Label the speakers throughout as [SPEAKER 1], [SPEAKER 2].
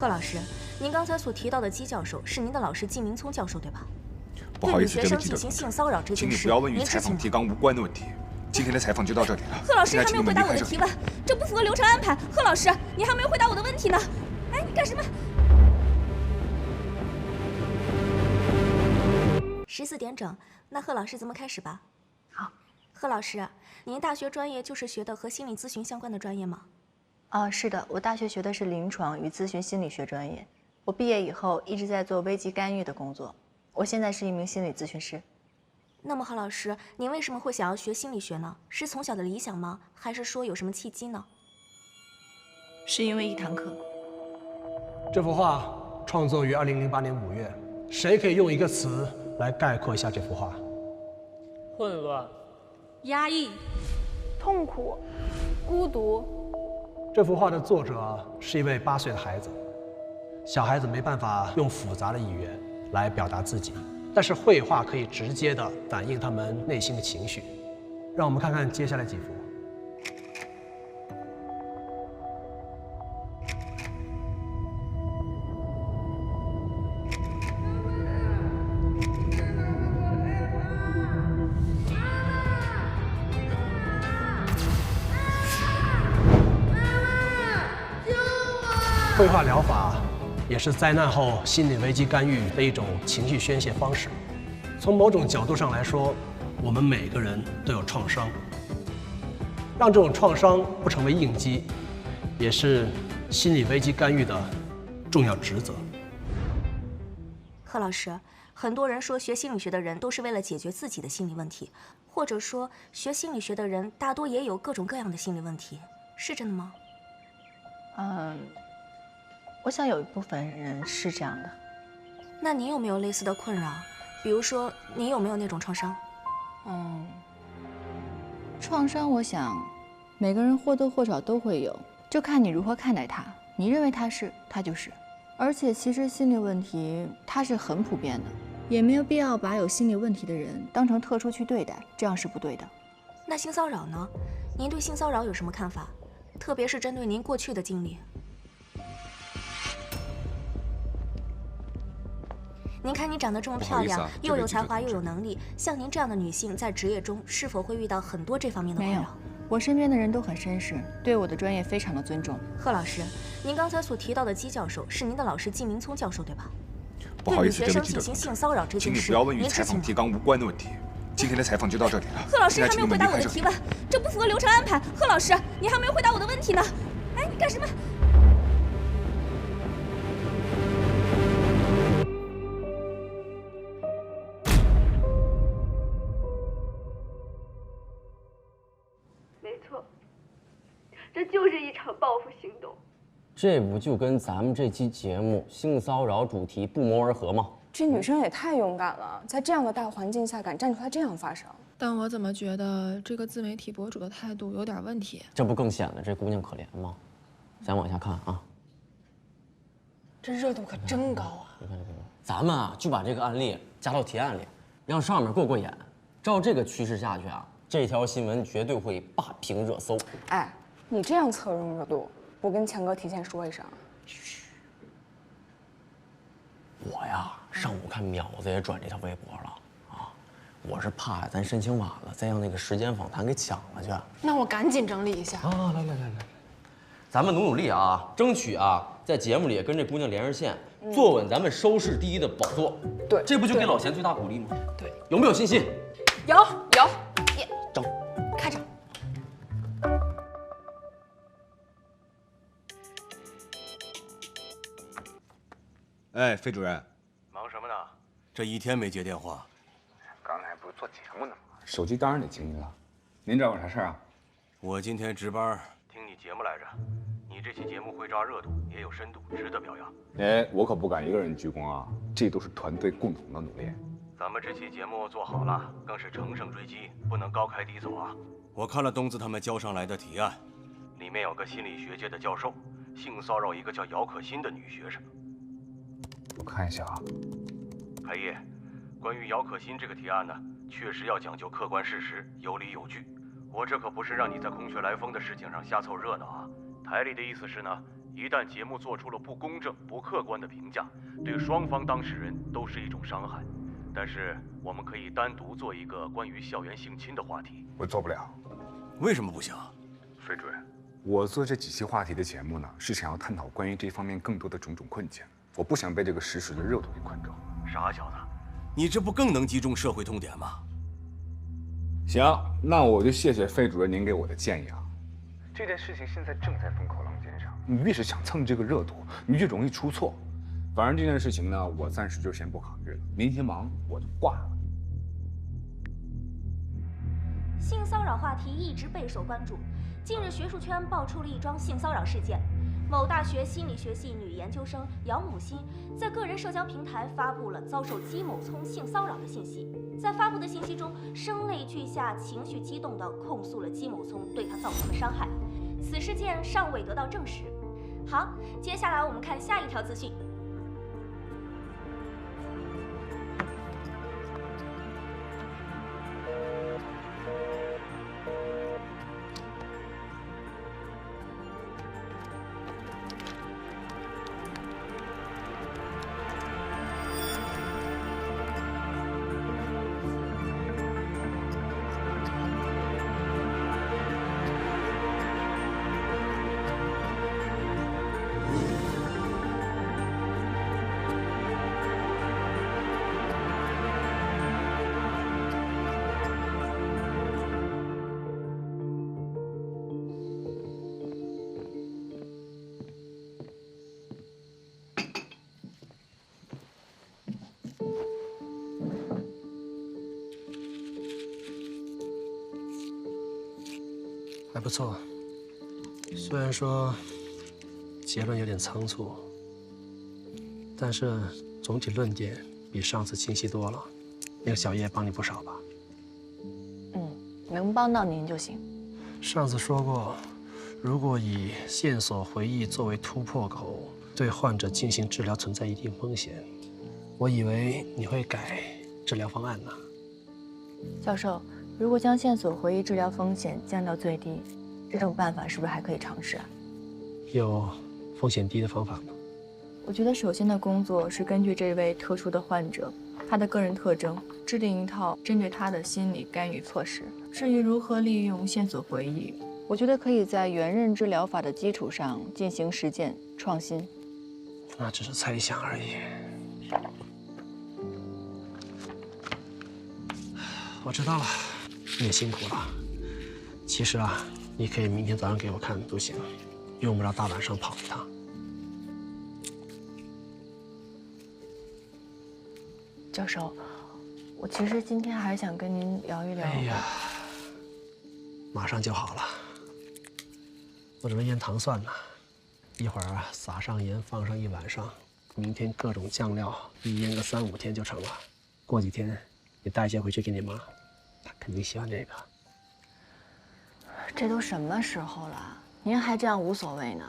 [SPEAKER 1] 贺老师，您刚才所提到的姬教授是您的老师季明聪教授，对吧？
[SPEAKER 2] 不好意思，
[SPEAKER 1] 对女学生进行性骚扰这件事，
[SPEAKER 2] 请你不要问与采访提纲无关的问题。今天的采访就到这里了。
[SPEAKER 1] 贺老师还没有回答我的提问，这不符合流程安排。贺老师，你还没有回答我的问题呢。哎，你干什么？14点整，那贺老师咱们开始吧。
[SPEAKER 3] 好。
[SPEAKER 1] 贺老师，您大学专业就是学的和心理咨询相关的专业吗？
[SPEAKER 3] 是的，我大学学的是临床与咨询心理学专业。我毕业以后一直在做危机干预的工作，我现在是一名心理咨询师。
[SPEAKER 1] 那么贺老师，您为什么会想要学心理学呢？是从小的理想吗？还是说有什么契机呢？
[SPEAKER 3] 是因为一堂课。
[SPEAKER 4] 这幅画创作于2008年5月，谁可以用一个词来概括一下这幅画？
[SPEAKER 5] 混乱、
[SPEAKER 6] 压抑、
[SPEAKER 7] 痛苦、孤独。
[SPEAKER 4] 这幅画的作者是一位8岁的孩子，小孩子没办法用复杂的语言来表达自己，但是绘画可以直接的反映他们内心的情绪。让我们看看接下来几幅。绘画疗法也是灾难后心理危机干预的一种情绪宣泄方式。从某种角度上来说，我们每个人都有创伤，让这种创伤不成为应激，也是心理危机干预的重要职责。
[SPEAKER 1] 贺老师，很多人说学心理学的人都是为了解决自己的心理问题，或者说学心理学的人大多也有各种各样的心理问题，是真的吗？
[SPEAKER 3] 我想有一部分人是这样的。
[SPEAKER 1] 那您有没有类似的困扰？比如说，您有没有那种创伤？
[SPEAKER 3] 创伤，我想每个人或多或少都会有，就看你如何看待它。你认为它是，它就是。而且，其实心理问题它是很普遍的，也没有必要把有心理问题的人当成特殊去对待，这样是不对的。
[SPEAKER 1] 那性骚扰呢？您对性骚扰有什么看法？特别是针对您过去的经历。您看，你长得这么漂亮，又有才华又有能力，像您这样的女性，在职业中是否会遇到很多这方面的困扰？
[SPEAKER 3] 没有，我身边的人都很绅士，对我的专业非常的尊重。
[SPEAKER 1] 贺老师，您刚才所提到的姬教授是您的老师季明聪教授，对吧？
[SPEAKER 2] 不好意思，
[SPEAKER 1] 对女学生进行性骚扰这件事，
[SPEAKER 2] 请你不要问与采访提纲无关的问题。今天的采访就到这里了。
[SPEAKER 1] 贺老师还没有回答我的提问，这不符合流程安排。贺老师，你还没有回答我的问题呢。哎，你干什么？
[SPEAKER 7] 这就是一场报复行动，
[SPEAKER 5] 这不就跟咱们这期节目性骚扰主题不谋而合吗？
[SPEAKER 7] 这女生也太勇敢了，在这样的大环境下敢站出来这样发声。
[SPEAKER 6] 但我怎么觉得这个自媒体博主的态度有点问题？
[SPEAKER 5] 这不更显得这姑娘可怜吗？咱往下看啊，
[SPEAKER 7] 这热度可真高啊！
[SPEAKER 5] 你看这个，咱们啊就把这个案例加到提案里，让上面过眼。照这个趋势下去啊，这条新闻绝对会霸屏热搜。
[SPEAKER 7] 哎，你这样蹭热度，不跟强哥提前说一声？
[SPEAKER 5] 我呀，上午看淼子也转这条微博了啊，我是怕咱申请晚了，再让那个时间访谈给抢了去。
[SPEAKER 7] 那我赶紧整理一下
[SPEAKER 5] 啊！来，咱们努力啊，争取啊，在节目里跟这姑娘连上线，坐稳咱们收视第一的宝座。
[SPEAKER 7] 对，
[SPEAKER 5] 这不就给老钱最大鼓励吗？
[SPEAKER 7] 对，
[SPEAKER 5] 有没有信心？
[SPEAKER 7] 有，
[SPEAKER 5] 整，
[SPEAKER 7] 开整。
[SPEAKER 2] 哎，费主任，
[SPEAKER 8] 忙什么呢？这一天没接电话。
[SPEAKER 2] 刚才不是做节目呢吗？手机当然得经营了。您找我啥事儿啊？
[SPEAKER 8] 我今天值班听你节目来着，你这期节目会抓热度，也有深度，值得表扬。
[SPEAKER 2] 哎，我可不敢一个人鞠躬啊，这都是团队共同的努力。
[SPEAKER 8] 咱们这期节目做好了，更是乘胜追击，不能高开低走啊！我看了东子他们交上来的提案，里面有个心理学界的教授性骚扰一个叫姚可欣的女学生。
[SPEAKER 2] 我看一下啊。
[SPEAKER 8] 海叶，关于姚可欣这个提案呢，确实要讲究客观事实，有理有据。我这可不是让你在空穴来风的事情上瞎凑热闹啊！台里的意思是呢，一旦节目做出了不公正、不客观的评价，对双方当事人都是一种伤害。但是我们可以单独做一个关于校园性侵的话题。
[SPEAKER 2] 我做不了。
[SPEAKER 8] 为什么不行？
[SPEAKER 2] 费主任，我做这几期话题的节目呢，是想要探讨关于这方面更多的种种困境。我不想被这个时事的热度给困住。
[SPEAKER 8] 傻小子，你这不更能击中社会痛点吗？
[SPEAKER 2] 行，那我就谢谢费主任您给我的建议啊。这件事情现在正在风口浪尖上，你越是想蹭这个热度，你越容易出错。反正这件事情呢，我暂时就先不考虑了。您先忙，我就挂了。
[SPEAKER 1] 性骚扰话题一直备受关注。近日，学术圈爆出了一桩性骚扰事件。某大学心理学系女研究生姚母欣在个人社交平台发布了遭受姬某聪性骚扰的信息。在发布的信息中，声泪俱下、情绪激动地控诉了姬某聪对她造成的伤害。此事件尚未得到证实。好，接下来我们看下一条资讯。
[SPEAKER 4] 还不错，虽然说结论有点仓促，但是总体论点比上次清晰多了。那个小叶帮你不少吧？
[SPEAKER 3] 能帮到您就行。
[SPEAKER 4] 上次说过，如果以线索回忆作为突破口，对患者进行治疗存在一定风险。我以为你会改治疗方案呢。
[SPEAKER 3] 教授，如果将线索回忆治疗风险降到最低，这种办法是不是还可以尝试啊？
[SPEAKER 4] 有风险低的方法吗？
[SPEAKER 3] 我觉得首先的工作是根据这位特殊的患者，他的个人特征，制定一套针对他的心理干预措施。至于如何利用线索回忆，我觉得可以在原认知疗法的基础上进行实践创新。
[SPEAKER 4] 那只是猜想而已。我知道了，你也辛苦了。其实啊，你可以明天早上给我看都行，用不着大晚上跑一趟。
[SPEAKER 3] 教授，我其实今天还是想跟您聊一聊。
[SPEAKER 4] 哎呀，马上就好了。我这边腌糖蒜呢，一会儿啊撒上盐，放上一晚上，明天各种酱料一腌个3、5天就成了。过几天你带一些回去给你妈，她肯定喜欢这个。
[SPEAKER 3] 这都什么时候了，您还这样无所谓呢？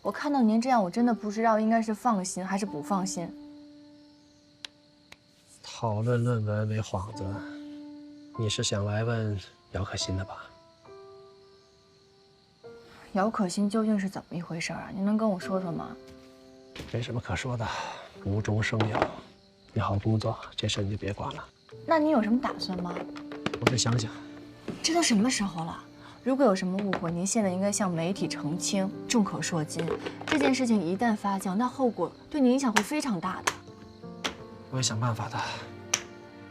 [SPEAKER 3] 我看到您这样，我真的不知道应该是放心还是不放心。
[SPEAKER 4] 讨论论文为幌子，你是想来问姚可欣的吧？
[SPEAKER 3] 姚可欣究竟是怎么一回事啊？您能跟我说说吗？
[SPEAKER 4] 没什么可说的，无中生有。你好好工作，这事你就别管了。
[SPEAKER 3] 那你有什么打算吗？
[SPEAKER 4] 我再想想。
[SPEAKER 3] 这都什么时候了？如果有什么误会，您现在应该向媒体澄清，众口铄金。这件事情一旦发酵，那后果对你影响会非常大的。
[SPEAKER 4] 我会想办法的。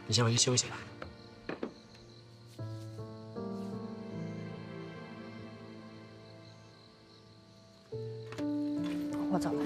[SPEAKER 4] 你先回去休息吧。
[SPEAKER 3] 我走了。